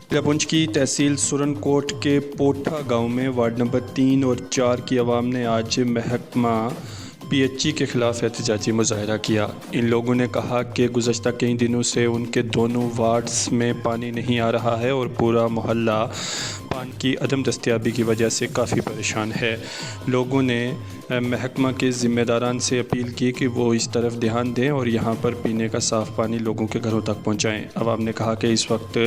पुंछ की तहसील सुरनकोट के पोठा गांव में वार्ड नंबर 3 और 4 की आवाम ने आज महकमा पीएचई के ख़िलाफ़ एहतजाजी मुजाहरा किया। इन लोगों ने कहा कि गुज़श्ता कई दिनों से उनके दोनों वार्ड्स में पानी नहीं आ रहा है और पूरा मोहल्ला पानी की अदम दस्तयाबी की वजह से काफ़ी परेशान है। लोगों ने महकमा के ज़िम्मेदारान से अपील की कि वो इस तरफ ध्यान दें और यहाँ पर पीने का साफ़ पानी लोगों के घरों तक पहुँचाएँ। आवाम ने कहा कि इस वक्त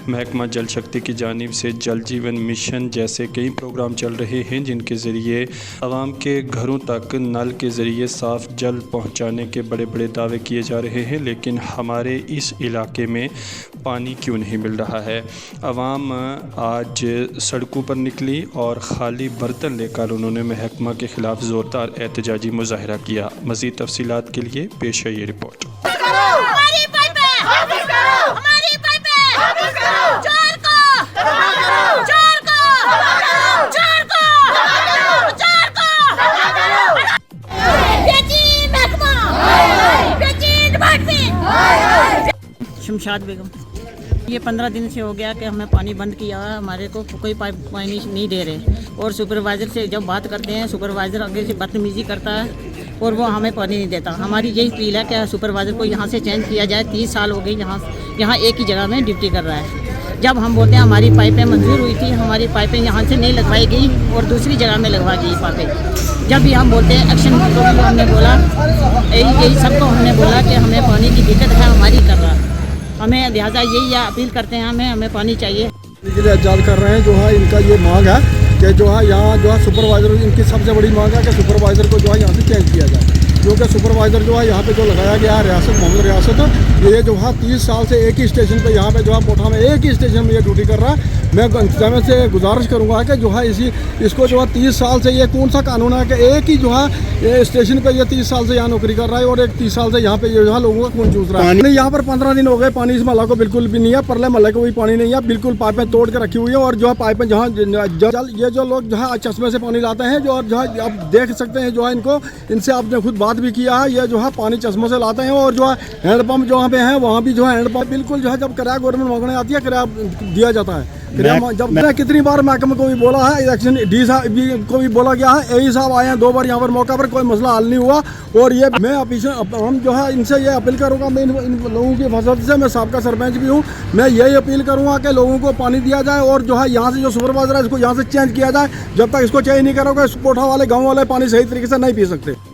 महकमा जल शक्ति की जानिब से जल जीवन मिशन जैसे कई प्रोग्राम चल रहे हैं, जिनके ज़रिए आवाम के घरों तक नल के ज़रिए साफ़ जल पहुँचाने के बड़े बड़े दावे किए जा रहे हैं, लेकिन हमारे इस इलाके में पानी क्यों नहीं मिल रहा है। आवाम आज सड़कों पर निकली और ख़ाली बर्तन लेकर उन्होंने महकमा के ख़िलाफ़ ज़ोरदार एहतजाजी मुजाहरा किया। मज़ीद तफसीलात के लिए पेश है ये रिपोर्ट। शमशाद बेगम, ये 15 दिन से हो गया कि हमें पानी बंद किया है, हमारे को कोई पानी नहीं दे रहे। और सुपरवाइज़र से जब बात करते हैं, सुपरवाइज़र आगे से बदतमीज़ी करता है और वो हमें पानी नहीं देता। हमारी यही अपील है कि सुपरवाइज़र को यहाँ से चेंज किया जाए। 30 साल हो गए यहाँ एक ही जगह में ड्यूटी कर रहा है। जब हम बोलते हैं हमारी पाइपें मंजूर हुई थी, हमारी पाइपें यहाँ से नहीं लगवाई गई और दूसरी जगह में लगवा गई पाइपें। जब भी हम बोलते हैं एक्शन को भी हमने बोला, यही सबको हमने बोला कि हमें पानी की दिक्कत है, हमारी कर रहा है। हमें लिहाजा यही अपील करते हैं, हमें पानी चाहिए। के लिए एहतजाज कर रहे हैं। जो है इनका ये मांग है कि जो है यहाँ जो है सुपरवाइज़र, इनकी सबसे बड़ी मांग है कि सुपरवाइज़र को जो है यहाँ से चेंज किया जाए, क्योंकि सुपरवाइज़र जो है यहाँ पे जो लगाया गया है रियासत मोहम्मद रियासत, ये जो है 30 साल से एक ही स्टेशन पे यहाँ पे जो है पोठा में एक ही स्टेशन में ये ड्यूटी कर रहा है। मैं इंतजामिया से गुजारिश करूँगा कि जो है इसको जो है 30 साल से ये कौन सा कानून है कि एक ही जो है ये स्टेशन पे ये 30 साल से यहाँ नौकरी कर रहा है और एक 30 साल से यहाँ पे जो है लोगों का खून चूस रहा है। यहाँ पर 15 दिन हो गए, पानी इस महल्ला को बिल्कुल भी नहीं है, परले महल्ले को भी पानी नहीं है, बिल्कुल पाइपें तोड़ के रखी हुई है। और जो है पाइपें जहाँ ये जो लोग जो है चश्मे से पानी लाते हैं, जो जो है आप देख सकते हैं, जो है इनसे आपने खुद बात भी किया है, ये जो है पानी चश्मों से लाते हैं। और जो है हैंडपम्प जहाँ पे है वहाँ भी जो है हैंडपम्प बिल्कुल जो है जब किराया गवर्नमेंट मांगने आती है किराया दिया जाता है। जब मैंने कितनी बार महकमे को भी बोला है, इलेक्शन डी साहब को भी बोला गया है, एई साहब आए हैं 2 बार यहाँ पर मौका पर, कोई मसला हल नहीं हुआ। और ये मैं हम जो है इनसे ये अपील करूँगा, मैं इन लोगों की फसद से, मैं साबका सरपंच भी हूँ, मैं यही अपील करूँगा कि लोगों को पानी दिया जाए और जो है यहाँ से जो सुपरवाइजर है इसको यहाँ से चेंज किया जाए। जब तक इसको चेंज नहीं करोगे, कोठा वाले गाँव वाले पानी सही तरीके से नहीं पी सकते।